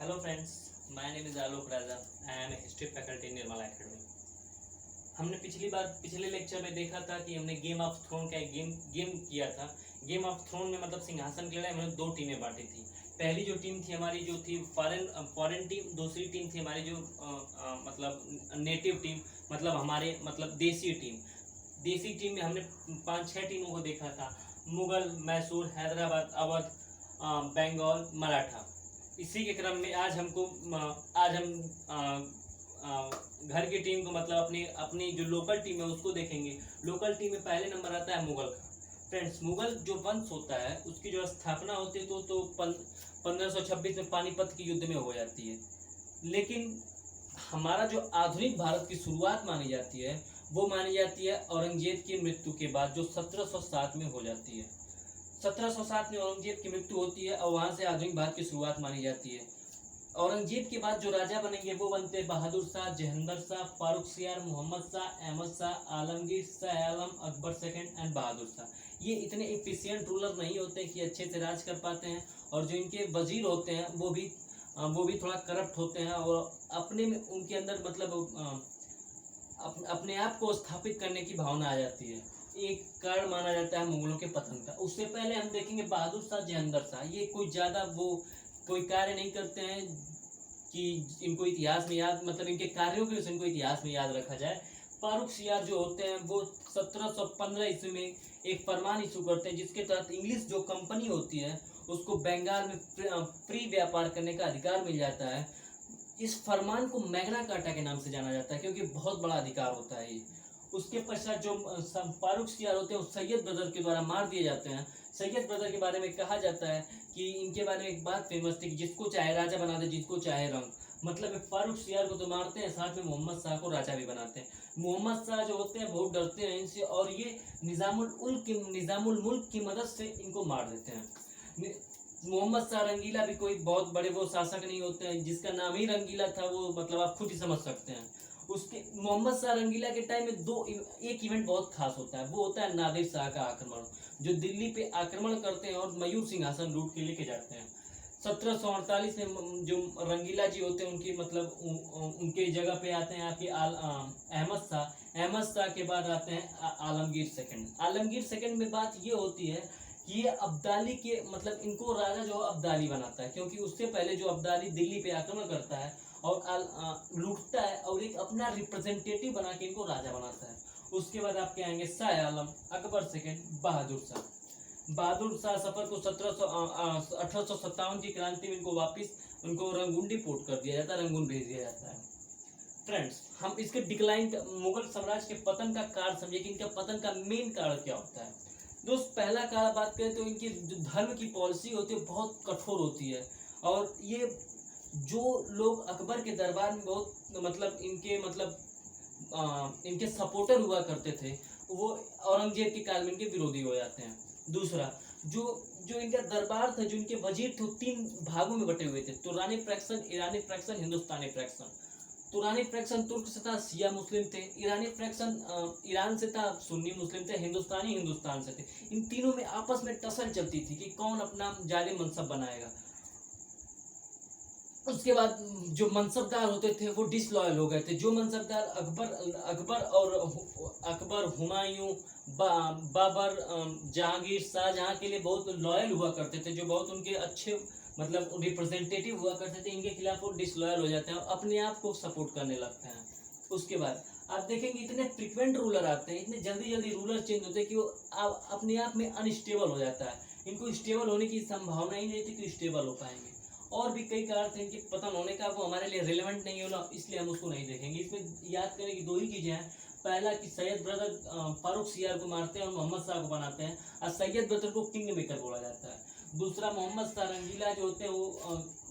Hello friends, my name is Alok Raja. I am a history faculty in Nirmala Academy. हमने पिछले lecture में देखा था कि हमने गेम ऑफ थ्रोन का एक गेम किया था। गेम ऑफ थ्रोन में मतलब सिंहासन की लड़ाई हमने दो टीमें बांटी थी। पहली जो टीम थी हमारी जो थी फॉरेन टीम, दूसरी टीम थी हमारी जो मतलब नेटिव टीम, मतलब हमारे मतलब देसी टीम। देसी टीम में हमने 5-6 टीमों को देखा था। मुगल, मैसूर, हैदराबाद, अवध, बंगाल, मराठा। इसी के क्रम में आज हम घर की टीम को मतलब अपनी जो लोकल टीम है उसको देखेंगे। लोकल टीम में पहले नंबर आता है मुगल का। फ्रेंड्स, मुगल जो वंश होता है उसकी जो स्थापना होती है तो 1526 में पानीपत के युद्ध में हो जाती है। लेकिन हमारा जो आधुनिक भारत की शुरुआत मानी जाती है वो मानी जाती है औरंगजेब की मृत्यु के बाद, जो 1707 में हो जाती है। 1707 में औरंगजेब की मृत्यु होती है और वहां से आधुनिक भारत की शुरुआत मानी जाती है। औरंगजेब के बाद जो राजा बनेंगे वो बनते हैं बहादुर शाह, जहंदर शाह, फारूक सियार, मोहम्मद शाह, अहमद शाह, आलमगीर, शाह आलम, अकबर सेकंड एंड बहादुर शाह। ये इतने एफिशिएंट रूलर नहीं होते कि अच्छे से राज कर पाते हैं, और जो इनके वजीर होते हैं वो भी थोड़ा करप्ट होते हैं और अपने में उनके अंदर मतलब अपने आप को स्थापित करने की भावना आ जाती है। एक कारण माना जाता है मुगलों के पतन का। उससे पहले हम देखेंगे बहादुर शाह, जहंदर शाह। ये कोई ज़्यादा वो कोई कार्य नहीं करते हैं कि इनको इतिहास में याद, मतलब इनके कार्यों के इनको इतिहास में याद रखा जाए। फारूक सियार जो होते हैं वो 1715 ईस्वी में एक फरमान इशू करते हैं जिसके तहत इंग्लिश जो कंपनी होती है उसको बंगाल में फ्री व्यापार करने का अधिकार मिल जाता है। इस फरमान को मैग्ना कार्टा के नाम से जाना जाता है क्योंकि बहुत बड़ा अधिकार होता है ये। उसके पश्चात जो फारूक सियार होते हैं वो सैयद ब्रदर के द्वारा मार दिए जाते हैं। सैयद ब्रदर के बारे में कहा जाता है कि इनके बारे में एक बात फेमस थी कि जिसको चाहे राजा बना दे, जिसको चाहे रंग। मतलब फारूक सियार को तो मारते हैं, साथ में मोहम्मद शाह को राजा भी बनाते हैं। मोहम्मद शाह जो होते हैं बहुत डरते हैं इनसे और ये निजामुल मुल्क की मदद से इनको मार देते हैं। मोहम्मद शाह रंगीला भी कोई बहुत बड़े वो शासक नहीं होते हैं, जिसका नाम ही रंगीला था वो मतलब आप खुद ही समझ सकते हैं। उसके मोहम्मद शाह रंगीला के टाइम में एक इवेंट बहुत खास होता है, वो होता है नादिर शाह का आक्रमण, जो दिल्ली पे आक्रमण करते हैं और मयूर सिंहासन लूट के लेके जाते हैं। 1748 में जो रंगीला जी होते हैं उनकी मतलब उनके जगह पे आते हैं आपके अहमद शाह। अहमद शाह के बाद आते हैं आलमगीर सेकंड। आलमगीर सेकंड में बात ये होती है कि ये अब्दाली के मतलब इनको राजा जो अब्दाली बनाता है, क्योंकि उससे पहले जो अब्दाली दिल्ली पे आक्रमण करता है और लूटता है और एक अपना रिप्रेजेंटेटिव बना के इनको राजा बनाता है। उसके बाद आपके आएंगे शाह आलम, अकबर सेकंड, बहादुर शाह। बहादुर शाह सफर को 1857 की क्रांति में इनको वापिस उनको रंगून डिपोर्ट कर दिया जाता है, रंगून भेज दिया जाता है। फ्रेंड्स, हम इसके डिक्लाइन मुगल साम्राज्य के पतन का कारण समझे कि इनका पतन का मेन कारण क्या होता है। दोस्त, पहला कारण बात करें तो इनकी जो धर्म की पॉलिसी होती है बहुत कठोर होती है, और ये जो लोग अकबर के दरबार में बहुत मतलब इनके सपोर्टर हुआ करते थे वो औरंगजेब के काल में इनके विरोधी हो जाते हैं। दूसरा, जो जो इनका दरबार था, जो इनके वजीर थे, 3 भागों में बटे हुए थे, तुरानी फ्रैक्शन, ईरानी फ्रैक्शन, हिंदुस्तानी फ्रैक्शन। तुरानी फ्रैक्शन तुर्क से था, शिया मुस्लिम थे। ईरानी फ्रैक्शन ईरान से था, सुन्नी मुस्लिम थे। हिंदुस्तानी हिंदुस्तान से थे। इन तीनों में आपस में टसल चलती थी कि कौन अपना जालिम मनसब बनाएगा। उसके बाद जो मनसबदार होते थे वो डिसलॉयल हो गए थे। जो मनसबदार अकबर, हुमायूं, बाबर, जहांगीर, शाहजहां के लिए बहुत लॉयल हुआ करते थे, जो बहुत उनके अच्छे मतलब रिप्रेजेंटेटिव हुआ करते थे, इनके खिलाफ वो डिसलॉयल हो जाते हैं और अपने आप को सपोर्ट करने लगते हैं। उसके बाद आप देखेंगे इतने फ्रिक्वेंट रूलर आते हैं, इतने जल्दी रूलर चेंज होते हैं कि वो अपने आप में अनस्टेबल हो जाता है। इनको स्टेबल होने की संभावना ही नहीं थी कि स्टेबल हो पाएंगे। और भी कई कारण थे इनके पतन होने का, वो हमारे लिए रिलेवेंट नहीं होला, इसलिए हम उसको नहीं देखेंगे। इसमें याद करने की 2 ही चीज़ें हैं। पहला कि सैयद ब्रदर फारूक सियार को मारते हैं और मोहम्मद शाह को बनाते हैं, और सैयद ब्रदर को किंग मेकर बोला जाता है। दूसरा, मोहम्मद शाह रंगीला जो होते हैं वो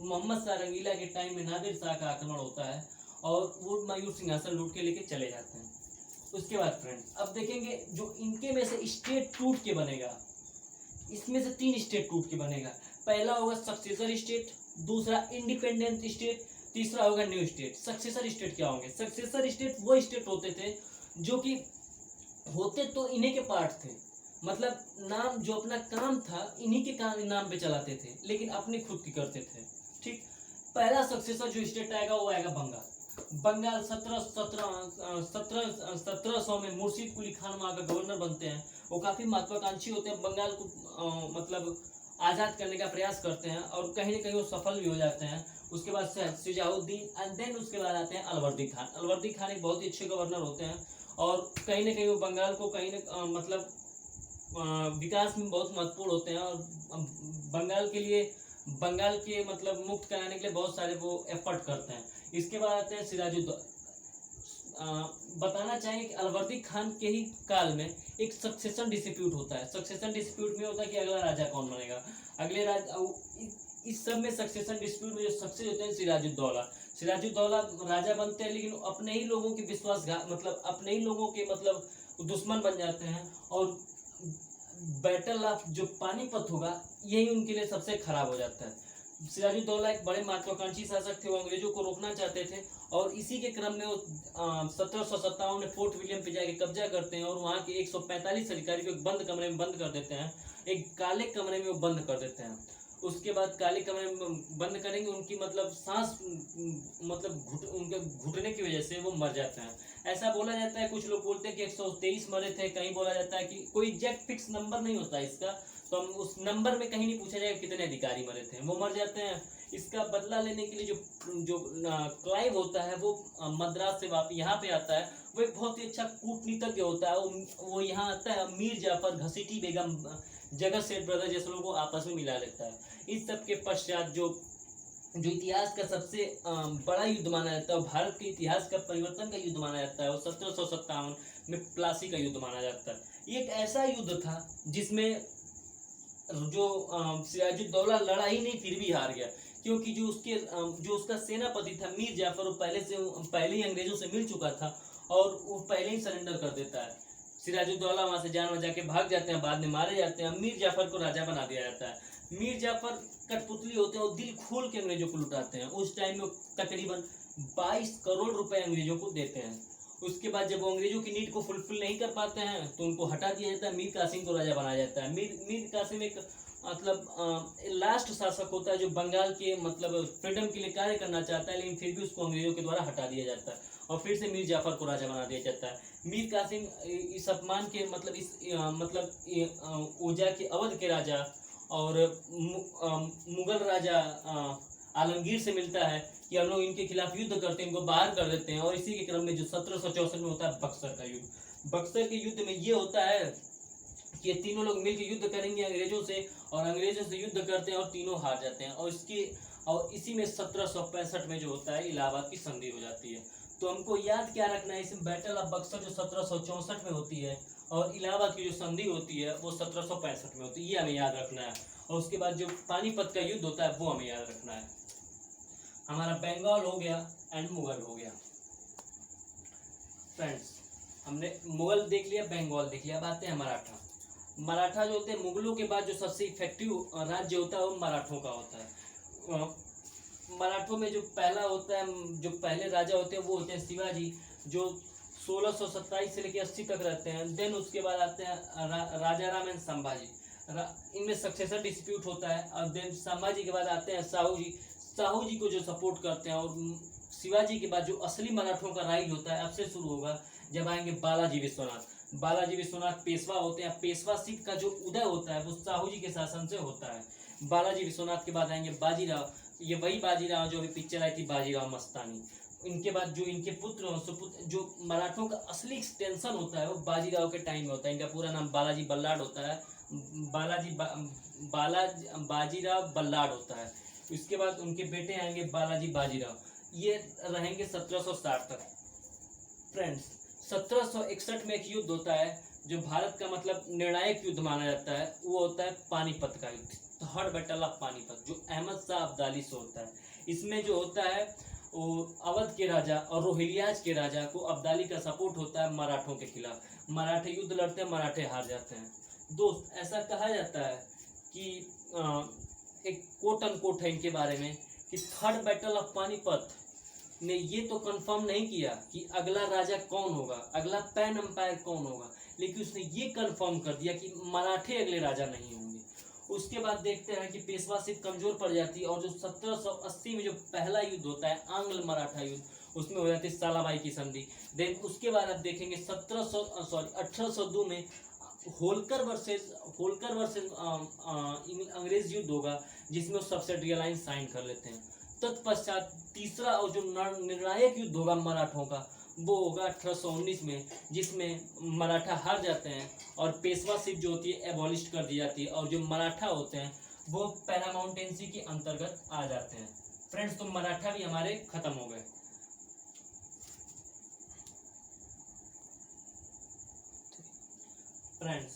मोहम्मद शाह रंगीला के टाइम में नादिर शाह का आक्रमण होता है और वो मयूर सिंहासन लूट के लेके चले जाते हैं। उसके बाद फ्रेंड्स, अब देखेंगे जो इनके में से स्टेट टूट के बनेगा, इसमें से 3 स्टेट टूट के बनेगा। पहला होगा सक्सेसर स्टेट, दूसरा इंडिपेंडेंट स्टेट, तीसरा होगा न्यू स्टेट। सक्सेसर स्टेट क्या होंगे? सक्सेसर स्टेट वो स्टेट होते थे जो कि होते तो इन्हीं के पार्ट थे, मतलब नाम जो अपना काम था इन्हीं के काम नाम पे चलाते थे, लेकिन अपने खुद की करते थे। ठीक, पहला सक्सेसर जो स्टेट आएगा वो आएगा बंगाल। बंगाल 1700 में मुर्शिद कुली खान वहाँ का गवर्नर बनते हैं। वो काफी महत्वाकांक्षी होते हैं, बंगाल को मतलब आजाद करने का प्रयास करते हैं और कहीं ना कहीं वो सफल भी हो जाते हैं। उसके बाद शुजाउद्दीन एंड देन उसके बाद आते हैं अलवर्दी खान। अलवर्दी खान एक बहुत ही अच्छे गवर्नर होते हैं और कहीं ना कहीं वो बंगाल को कहीं ना मतलब विकास में बहुत महत्वपूर्ण होते हैं और बंगाल के लिए, बंगाल के मतलब मुक्त कराने के लिए बहुत सारे वो एफर्ट करते हैं। इसके बाद आते हैं सिराजुद्दौला। बताना चाहेंगे कि अलवर्दी खान के ही काल में एक सक्सेशन डिस्प्यूट होता है। सक्सेशन डिस्प्यूट में होता है कि अगला राजा कौन बनेगा, अगले राजा, इस सब में सक्सेशन डिस्प्यूट में जो सक्सेस होते हैं सिराजुद्दौला। सिराजुद्दौला राजा बनते हैं लेकिन अपने ही लोगों के विश्वासघात मतलब अपने ही लोगों के मतलब दुश्मन बन जाते हैं और बैटल ऑफ जो पानीपत होगा यही उनके लिए सबसे खराब हो जाता है। सिराजुद्दौला एक बड़े महत्वाकांक्षी शासक थे, वो अंग्रेजों को रोकना चाहते थे और इसी के क्रम में वो 1757 में फोर्ट विलियम पे जाके कब्जा करते हैं और वहाँ के 145 अधिकारी को एक बंद कमरे में बंद कर देते हैं, एक काले कमरे में वो बंद कर देते हैं। उसके बाद काले कमरे में बंद करेंगे, उनकी मतलब सांस मतलब उनके घुटने की वजह से वो मर जाते हैं। ऐसा बोला जाता है, कुछ लोग बोलते हैं कि 123 मरे थे, कहीं बोला जाता है कि कोई एग्जैक्ट फिक्स नंबर नहीं होता इसका, तो हम उस नंबर में कहीं नहीं पूछा जाएगा कितने अधिकारी मरे थे, वो मर जाते हैं। इसका बदला लेने के लिए जो क्लाइव होता है वो मद्रास से वापस यहाँ पे आता है। वो एक बहुत ही अच्छा कूटनीतिज्ञ होता है, वो यहाँ आता है, मीर जाफर, घसीटी बेगम, जगत सेठ ब्रदर जैसे लोगों को आपस में मिला लेता है। इस सब के पश्चात जो इतिहास का सबसे बड़ा युद्ध माना जाता है, भारत के इतिहास का परिवर्तन का युद्ध माना जाता है, वो 1757 में प्लासी का युद्ध माना जाता है। ये एक ऐसा युद्ध था जिसमें जो सिराजुद्दौला लड़ा ही नहीं फिर भी हार गया, क्योंकि जो उसका सेनापति था मीर जाफर, वो पहले ही अंग्रेजों से मिल चुका था और वो पहले ही सरेंडर कर देता है। सिराजुद्दौला वहां से जान बचा के भाग जाते हैं, बाद में मारे जाते हैं। मीर जाफर को राजा बना दिया जाता है। मीर जाफर कठपुतली होते हैं और दिल खोल के अंग्रेजों को लुटाते हैं। उस टाइम में तकरीबन 22 करोड़ रुपए अंग्रेजों को देते हैं। उसके बाद जब वो अंग्रेजों की नीड को फुलफिल नहीं कर पाते हैं तो उनको हटा दिया जाता है, मीर कासिम को राजा बनाया जाता है। मीर कासिम एक मतलब लास्ट शासक होता है जो बंगाल के मतलब फ्रीडम के लिए कार्य करना चाहता है, लेकिन फिर भी उसको अंग्रेजों के द्वारा हटा दिया जाता है और फिर से मीर जाफर को राजा बना दिया जाता है। मीर कासिम इस अपमान के मतलब ओजा के अवध के राजा और मुगल राजा आलमगीर से मिलता है कि हम लोग इनके खिलाफ युद्ध करते हैं, इनको बाहर कर देते हैं। और इसी के क्रम में जो 1764 में होता है बक्सर का युद्ध। बक्सर के युद्ध में ये होता है कि ये तीनों लोग मिलकर युद्ध करेंगे अंग्रेजों से, और अंग्रेजों से युद्ध करते हैं और तीनों हार जाते हैं। और इसी में 1765 में जो होता है इलाहाबाद की संधि हो जाती है। तो हमको याद क्या रखना है, इसमें बैटल ऑफ बक्सर जो 1764 में होती है और इलाहाबाद की जो संधि होती है वो 1765 में होती है, ये हमें याद रखना है। और उसके बाद जो पानीपत का युद्ध होता है वो हमें याद रखना है। हमारा बंगाल हो गया एंड मुगल हो गया। फ्रेंड्स, हमने मुगल देख लिया, बंगाल देख लिया, अब आते हैं मराठा। मराठा जो होते हैं, मुगलों के बाद जो सबसे इफेक्टिव राज्य होता है वो मराठों का होता है। मराठों में जो पहला होता है, जो पहले राजा होते हैं वो होते हैं शिवाजी, जो 1627 से लेकर 80 तक रहते हैं। देन उसके बाद आते हैं राजा राम एंड संभाजी, इनमें सक्सेसर डिस्प्यूट होता है। और देन संभाजी के बाद आते हैं साहू जी, साहू जी को जो सपोर्ट करते हैं। और शिवाजी के बाद जो असली मराठों का राइज होता है अब से शुरू होगा, जब आएंगे बालाजी विश्वनाथ। बालाजी विश्वनाथ पेशवा होते हैं। पेशवा सिख का जो उदय होता है वो साहू जी के शासन से होता है। बालाजी विश्वनाथ के बाद आएंगे बाजीराव, ये वही बाजीराव जो अभी पिक्चर आई थी बाजीराव मस्तानी। इनके बाद जो इनके पुत्र सुपुत्र, जो मराठों का असली एक्सटेंशन होता है वो बाजीराव के टाइम में होता है। इनका पूरा नाम बालाजी बल्लाड होता है, बाजीराव बल्लाड होता है। इसके बाद उनके बेटे आएंगे बालाजी बाजीराव, ये रहेंगे 1760 तक। फ्रेंड्स, 1761 में एक युद्ध होता है जो भारत का मतलब निर्णायक युद्ध माना जाता है, वो होता है पानीपत का युद्ध, थर्ड बैटल ऑफ पानीपत, जो अहमद शाह अब्दाली से होता है। इसमें जो होता है वो अवध के राजा और रोहिलियाज के राजा को अब्दाली का सपोर्ट होता है मराठों के खिलाफ। मराठे युद्ध लड़ते हैं, मराठे हार जाते हैं। दोस्त, ऐसा कहा जाता है कि एक कोट एंड कोट है इनके बारे में कि थर्ड बैटल ऑफ पानीपत ने ये तो कंफर्म नहीं किया कि अगला राजा कौन होगा, अगला पैन एम्पायर कौन होगा, लेकिन उसने ये कंफर्म कर दिया कि मराठे अगले राजा नहीं होंगे। उसके बाद देखते हैं कि पेशवासिप कमजोर पड़ जाती है, और जो 1780 में जो पहला युद्ध होता है आंग्ल मराठा युद्ध, उसमें हो जाती है सालाबाई की संधि। देन उसके बाद आप देखेंगे 1802 में होलकर वर्सेस अंग्रेज युद्ध होगा, जिसमें वो सब्सिडी अलायंस साइन कर लेते हैं। तत्पश्चात तीसरा और जो निर्णायक युद्ध होगा मराठों का, वो होगा 1819 में, जिसमें मराठा हार जाते हैं और पेशवाशिप जो होती है एबॉलिश कर दी जाती है, और जो मराठा होते हैं वो पैरामाउंटेंसी के अंतर्गत आ जाते हैं। फ्रेंड्स, तो मराठा भी हमारे खत्म हो गए। फ्रेंड्स,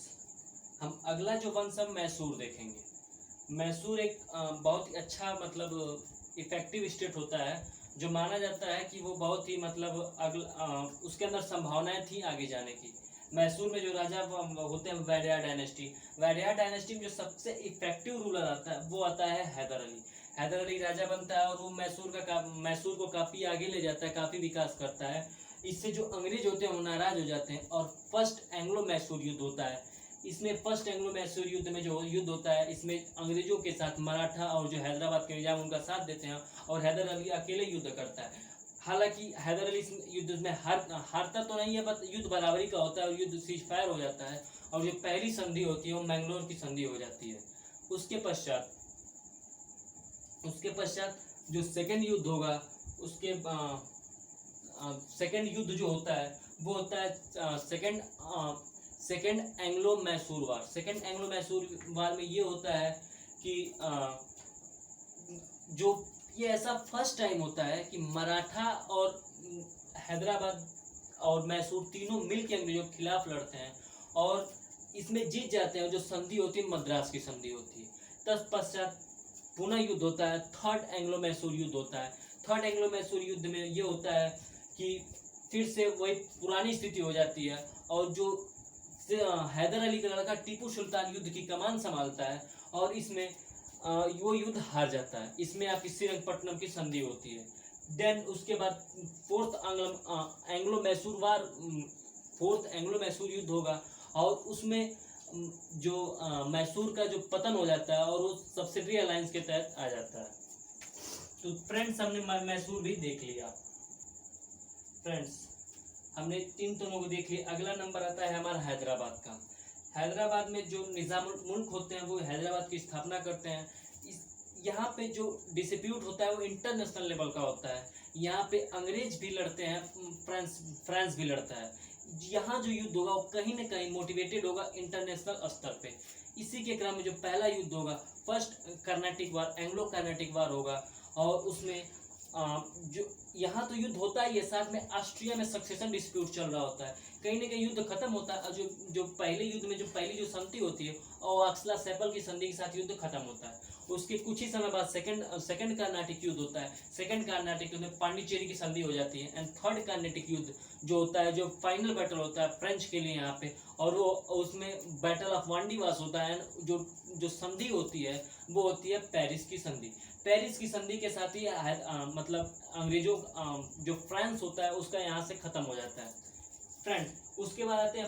हम अगला जो वंश है मैसूर देखेंगे। मैसूर एक बहुत ही अच्छा मतलब इफेक्टिव स्टेट होता है, जो माना जाता है कि वो बहुत ही मतलब उसके अंदर संभावनाएं थी आगे जाने की। मैसूर में जो राजा होते हैं वैडयार डायनेस्टी में जो सबसे इफेक्टिव रूलर आता है वो आता है हैदर अली। हैदर अली राजा बनता है और वो मैसूर को काफ़ी आगे ले जाता है, काफ़ी विकास करता है। इससे जो अंग्रेज होते हैं वो नाराज हो जाते हैं, और फर्स्ट एंग्लो मैसूर युद्ध होता है। इसमें फर्स्ट एंग्लो मैसूर युद्ध में जो युद्ध होता है, इसमें अंग्रेजों के साथ मराठा और जो हैदराबाद के निजाम उनका साथ देते हैं, और हैदर अली अकेले युद्ध करता है। हालांकि हैदर अली इस युद्ध में हारता तो नहीं है, बस युद्ध बराबरी का होता है और युद्ध सीज फायर हो जाता है, और जो पहली संधि होती है वो मैंगलोर की संधि हो जाती है। उसके पश्चात जो सेकेंड युद्ध होगा, उसके सेकेंड युद्ध जो होता है वो होता है सेकेंड एंग्लो मैसूर वार। सेकेंड एंग्लो मैसूर वार में ये होता है कि जो ये ऐसा फर्स्ट टाइम होता है कि मराठा और हैदराबाद और मैसूर तीनों मिल के अंग्रेजों के खिलाफ लड़ते हैं, और इसमें जीत जाते हैं। जो संधि होती है मद्रास की संधि होती है। तत्पश्चात पुनः युद्ध होता है, थर्ड एंग्लो मैसूर युद्ध होता है। थर्ड एंग्लो मैसूर युद्ध में ये होता है कि फिर से वही पुरानी स्थिति हो जाती है, और जो हैदर अली का लड़का टीपू सुल्तान युद्ध की कमान संभालता है, और इसमें वो युद्ध हार जाता है। इसमें आपकी श्रीरंगपट्टनम की संधि होती है। देन उसके बाद फोर्थ एंग्लो मैसूर युद्ध होगा, और उसमें जो मैसूर का जो पतन हो जाता है और वो सब्सिडरी अलायंस के तहत आ जाता है। तो फ्रेंड्स, हमने मैसूर भी देख लिया। फ्रेंड्स, हमने तीन दोनों को देख लिया। अगला नंबर आता है हमारा हैदराबाद का। हैदराबाद में जो निजामुल मुल्क होते हैं वो हैदराबाद की स्थापना करते हैं। यहाँ पे जो डिस्प्यूट होता है वो इंटरनेशनल लेवल का होता है। यहाँ पे अंग्रेज भी लड़ते हैं, फ्रांस भी लड़ता है। यहाँ जो युद्ध होगा वो कहीं ना कहीं मोटिवेटेड होगा इंटरनेशनल स्तर पे। इसी के क्रम में जो पहला युद्ध होगा फर्स्ट कर्नाटिक वार, एंग्लो कर्नाटिक वार होगा, और उसमें जो यहाँ तो युद्ध होता ही है, साथ में ऑस्ट्रिया में सक्सेशन डिस्प्यूट चल रहा होता है। कहीं ना कहीं युद्ध खत्म होता है, और जो पहले युद्ध में जो पहली जो संधि होती है और अक्सला सेपल की संधि के साथ युद्ध खत्म होता है। उसके कुछ ही समय बाद सेकंड कर्नाटिक युद्ध होता है। सेकंड कर्नाटिक युद्ध में पांडिचेरी की संधि हो जाती है। एंड थर्ड कर्नाटिक युद्ध जो होता है, जो फाइनल बैटल होता है फ्रेंच के लिए यहाँ पे, और वो उसमें बैटल ऑफ वांडीवास होता है। जो संधि होती है वो होती है पेरिस की संधि। पेरिस की संधि के साथ ही मतलब अंग्रेजों जो फ्रांस होता है उसका यहाँ से खत्म हो जाता है। फ्रेंड, उसके बाद आते हैं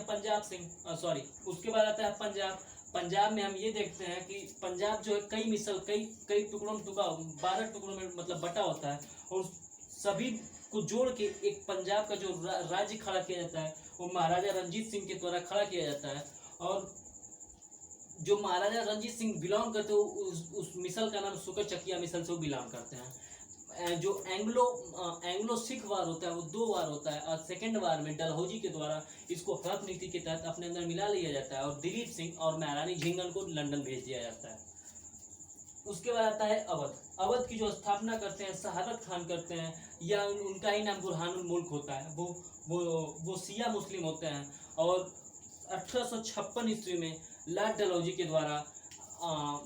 उसके बाद आता है पंजाब। पंजाब में हम ये देखते हैं कि पंजाब जो है कई टुकड़ों में 12 टुकड़ों में मतलब बटा होता है, और सभी को जोड़ के एक पंजाब का जो राज्य खड़ा किया जाता है वो महाराजा रंजीत सिंह के द्वारा खड़ा किया जाता है। और जो महाराजा रंजीत सिंह बिलोंग करते हो उस मिसल का नाम सुकर चकिया मिसल से वो बिलोंग करते हैं। जो एंग्लो सिख वार होता है वो 2 वार होता है, और सेकेंड वार में डलहौजी के द्वारा इसको हड़प नीति के तहत अपने अंदर मिला लिया जाता है, और दिलीप सिंह और महारानी झिंगन को लंदन भेज दिया जाता है। उसके बाद आता है अवध की जो स्थापना करते हैं शहादत खान करते हैं, या उनका ही नाम बुरहानुल मुल्क होता है। वो शिया मुस्लिम होते हैं, और 1856 ईस्वी में लॉर्ड डलहौजी के द्वारा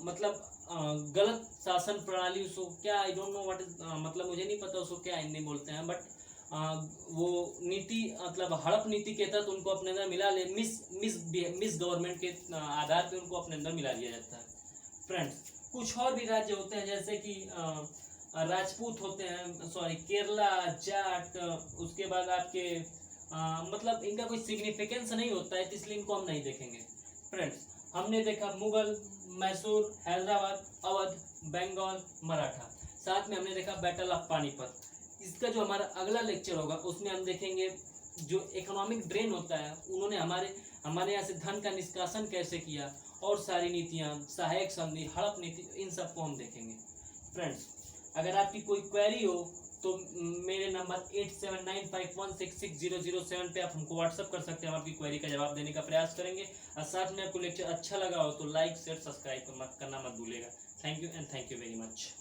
मतलब गलत शासन प्रणाली, उसको क्या I don't know what is, मतलब मुझे नहीं पता उसको क्या हिंदी बोलते हैं, बट वो नीति मतलब हड़प नीति के तहत उनको अपने अंदर मिला ले मिस गवर्नमेंट के आधार पे उनको अपने अंदर मिला लिया जाता है। फ्रेंड्स, कुछ और भी राज्य होते हैं जैसे कि राजपूत होते हैं, केरला, जाट, उसके बाद आपके मतलब इनका कोई सिग्निफिकेंस नहीं होता है, इसलिए इनको हम नहीं देखेंगे। फ्रेंड्स, हमने देखा मुगल, मैसूर, हैदराबाद, अवध, बंगाल, मराठा। साथ में हमने देखा बैटल ऑफ पानीपत। इसका जो हमारा अगला लेक्चर होगा उसमें हम देखेंगे जो इकोनॉमिक ड्रेन होता है, उन्होंने हमारे यहाँ से धन का निष्कासन कैसे किया, और सारी नीतियाँ, सहायक संधि, हड़प नीति, इन सबको हम देखेंगे। फ्रेंड्स, अगर आपकी कोई क्वेरी हो तो मेरे नंबर 8795166007 पे आप हमको व्हाट्सअप कर सकते हैं। हम आपकी क्वेरी का जवाब देने का प्रयास करेंगे। और साथ में आपको लेक्चर अच्छा लगा हो तो लाइक, शेयर, सब्सक्राइब करना मत भूलेगा। Thank you and thank you very much.